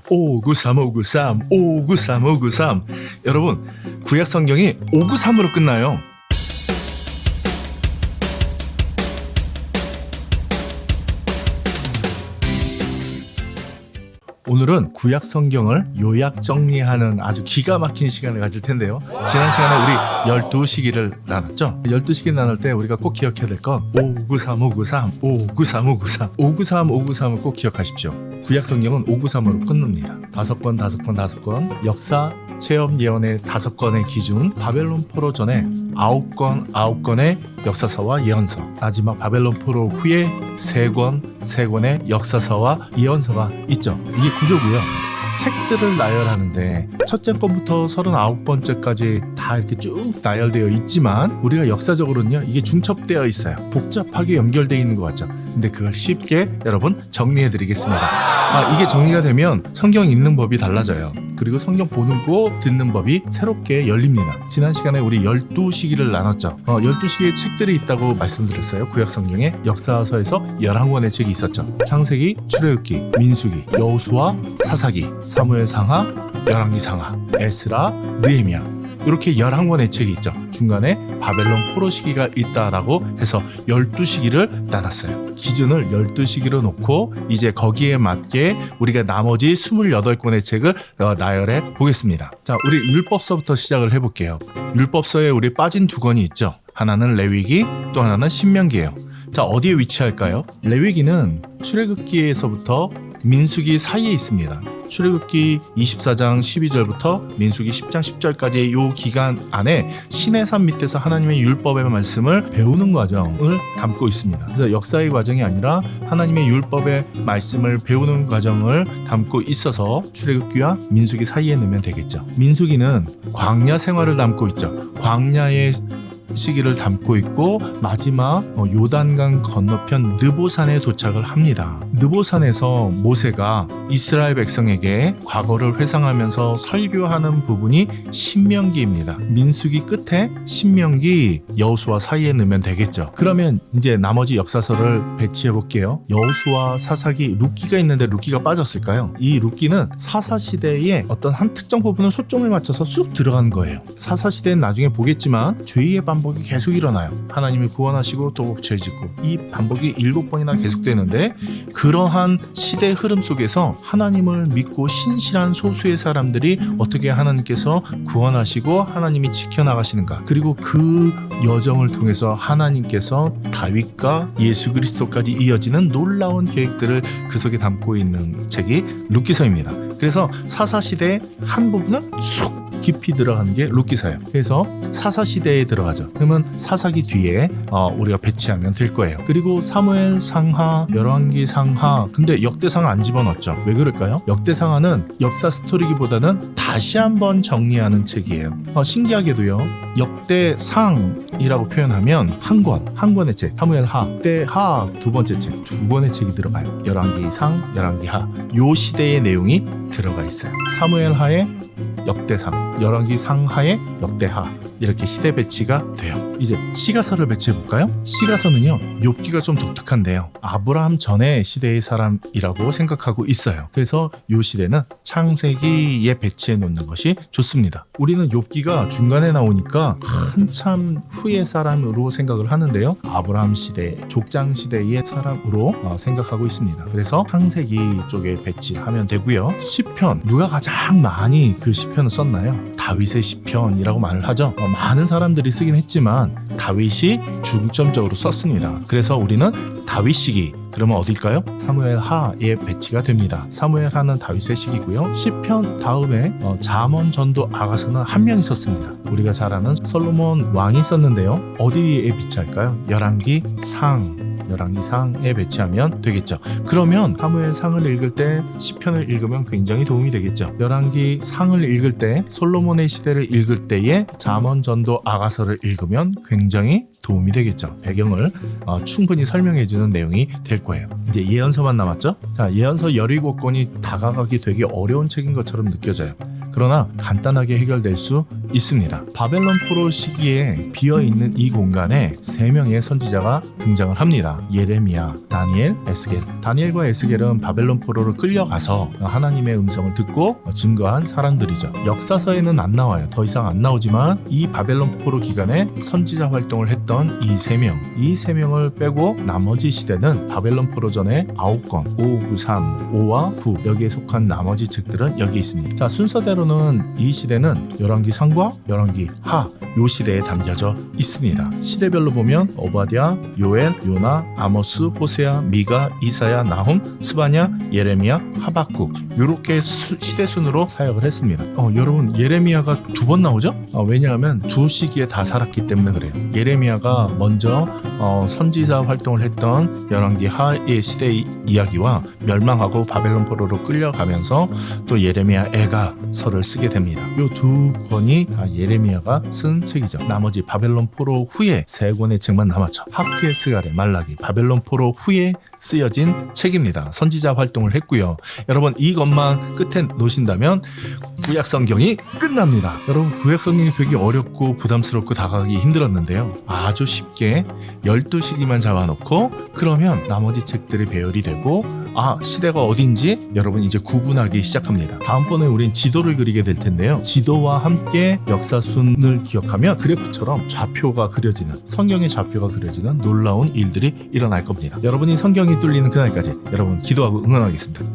593 593 593 593. 여러분, 구약 성경이 593으로 끝나요. 오늘은 구약 성경을 요약 정리하는 아주 기가 막힌 시간을 가질 텐데요. 지난 시간에 우리 12시기를 나눴죠. 12시기 나눌 때 우리가 꼭 기억해야 될 건 593 593 593 593 593 593을 꼭 기억하십시오. 구약 성경은 593으로 끝납니다. 5권 역사 체험 예언의 5권의 기준, 바벨론 포로 전에 9권의 역사서와 예언서, 마지막 바벨론 포로 후에 3권의 역사서와 예언서가 있죠. 이게 구조고요. 책들을 나열하는데 첫째 권부터 39번째까지 다 이렇게 쭉 나열되어 있지만 우리가 역사적으로는요, 이게 중첩되어 있어요. 복잡하게 연결되어 있는 것 같죠. 근데 그걸 쉽게 여러분 정리해 드리겠습니다. 이게 정리가 되면 성경 읽는 법이 달라져요. 그리고 성경 보는 거 듣는 법이 새롭게 열립니다. 지난 시간에 우리 12시기를 나눴죠. 12시기의 책들이 있다고 말씀드렸어요. 구약 성경에 역사서에서 11권의 책이 있었죠. 창세기, 출애굽기, 민수기, 여호수아, 사사기, 사무엘상하, 열왕기상하, 에스라, 느헤미야, 이렇게 11권의 책이 있죠. 중간에 바벨론 포로 시기가 있다라고 해서 12시기를 나눴어요. 기준을 12시기로 놓고 이제 거기에 맞게 우리가 나머지 28권의 책을 나열해 보겠습니다. 자, 우리 율법서부터 시작을 해볼게요. 율법서에 우리 빠진 2권이 있죠. 하나는 레위기, 또 하나는 신명기예요. 자, 어디에 위치할까요? 레위기는 출애굽기에서부터 민수기 사이에 있습니다. 출애굽기 24장 12절부터 민수기 10장 10절까지의 이 기간 안에 시내산 밑에서 하나님의 율법의 말씀을 배우는 과정을 담고 있습니다. 그래서 역사의 과정이 아니라 하나님의 율법의 말씀을 배우는 과정을 담고 있어서 출애굽기와 민수기 사이에 넣으면 되겠죠. 민수기는 광야 생활을 담고 있죠. 광야의 시기를 담고 있고 마지막 요단강 건너편 느보산에 도착을 합니다. 느보산에서 모세가 이스라엘 백성에게 과거를 회상하면서 설교하는 부분이 신명기입니다. 민수기 끝에 신명기, 여호수아 사이에 넣으면 되겠죠. 그러면 이제 나머지 역사서를 배치해 볼게요. 여호수아, 사사기, 룻기가 있는데 룻기가 빠졌을까요? 이 룻기는 사사시대의 어떤 한 특정 부분을 초점을 맞춰서 쑥 들어간 거예요. 사사시대는 나중에 보겠지만 죄의 반복이 계속 일어나요. 하나님이 구원하시고 또 죄짓고, 이 반복이 7번이나 계속되는데 그러한 시대 흐름 속에서 하나님을 믿고 신실한 소수의 사람들이 어떻게 하나님께서 구원하시고 하나님이 지켜나가시는가, 그리고 그 여정을 통해서 하나님께서 다윗과 예수 그리스도까지 이어지는 놀라운 계획들을 그 속에 담고 있는 책이 룻기서입니다. 그래서 사사시대의 한 부분은 쑥 깊이 들어가는 게 룻기서예요. 그래서 사사시대에 들어가죠. 그러면 사사기 뒤에 우리가 배치하면 될 거예요. 그리고 사무엘 상하, 열왕기 상하, 근데 역대상하 안 집어넣었죠. 왜 그럴까요? 역대상하는 역사 스토리기보다는 다시 한번 정리하는 책이에요. 신기하게도요, 역대상이라고 표현하면 한 권의 책, 사무엘하, 때하 2번째 책, 2권의 책이 들어가요. 열왕기 상, 열왕기 하, 요 시대의 내용이 들어가 있어요. 사무엘하에 역대상, 열왕기 상하에 역대하, 이렇게 시대 배치가 돼요. 이제 시가서를 배치해 볼까요? 시가서는요, 욥기가 좀 독특한데요, 아브라함 전의 시대의 사람이라고 생각하고 있어요. 그래서 이 시대는 창세기에 배치해 놓는 것이 좋습니다. 우리는 욥기가 중간에 나오니까 한참 후의 사람으로 생각을 하는데요, 아브라함 시대, 족장 시대의 사람으로 생각하고 있습니다. 그래서 창세기 쪽에 배치하면 되고요. 시편, 누가 가장 많이 그 시편을 썼나요? 다윗의 시편이라고 말을 하죠. 많은 사람들이 쓰긴 했지만 다윗이 중점적으로 썼습니다. 그래서 우리는 다윗 시기, 그러면 어딜까요? 사무엘하에 배치가 됩니다. 사무엘하는 다윗의 시기고요. 시편 다음에 잠언, 전도, 아가서는 한 명이 썼습니다. 우리가 잘 아는 솔로몬 왕이 썼는데요, 어디에 배치할까요? 열왕기 상에 배치하면 되겠죠. 그러면 사무엘 상을 읽을 때 시편을 읽으면 굉장히 도움이 되겠죠. 열왕기 상을 읽을 때, 솔로몬의 시대를 읽을 때에 잠언, 전도, 아가서를 읽으면 굉장히 도움이 되겠죠. 배경을 충분히 설명해주는 내용이 될 거예요. 이제 예언서만 남았죠. 자, 예언서 17권이 다가가기 되게 어려운 책인 것처럼 느껴져요. 그러나 간단하게 해결될 수 있습니다. 바벨론 포로 시기에 비어있는 이 공간에 3명의 선지자가 등장을 합니다. 예레미야, 다니엘, 에스겔. 다니엘과 에스겔은 바벨론 포로로 끌려가서 하나님의 음성을 듣고 증거한 사람들이죠. 역사서에는 안 나와요. 더 이상 안 나오지만 이 바벨론 포로 기간에 선지자 활동을 했던 이 3명, 이 3명을 빼고 나머지 시대는 바벨론 포로 전에 9권 5, 9, 3, 5와 9 여기에 속한 나머지 책들은 여기 있습니다. 자, 순서대로는 이 시대는 열왕기 상과 열왕기 하 요 시대에 담겨져 있습니다. 시대별로 보면 오바댜, 요엘, 요나, 아모스, 호세아, 미가, 이사야, 나훔, 스바냐, 예레미야, 하박국 요렇게 시대 순으로 사역을 했습니다. 여러분 예레미야가 2번 나오죠? 왜냐하면 2시기에 다 살았기 때문에 그래요. 예레미야가 먼저 선지자 활동을 했던 열왕기 하의 시대의 이야기와 멸망하고 바벨론 포로로 끌려가면서 또 예레미야 애가서를 쓰게 됩니다. 요 2권이 다 예레미야가 쓴 책이죠. 나머지 바벨론 포로 후에 3권의 책만 남았죠. 학계, 스가랴, 말라기. 바벨론 포로 후에 쓰여진 책입니다. 선지자 활동을 했고요. 여러분 이것만 끝에 놓으신다면 구약 성경이 끝납니다. 여러분 구약 성경이 되게 어렵고 부담스럽고 다가가기 힘들었는데요. 아주 쉽게 12시기만 잡아놓고 그러면 나머지 책들이 배열이 되고 시대가 어딘지 여러분 이제 구분하기 시작합니다. 다음번에 우린 지도를 그리게 될 텐데요. 지도와 함께 역사순을 기억하면 그래프처럼 좌표가 그려지는 성경의 좌표가 그려지는 놀라운 일들이 일어날 겁니다. 여러분이 성경이 뚫리는 그날까지 여러분 기도하고 응원하겠습니다.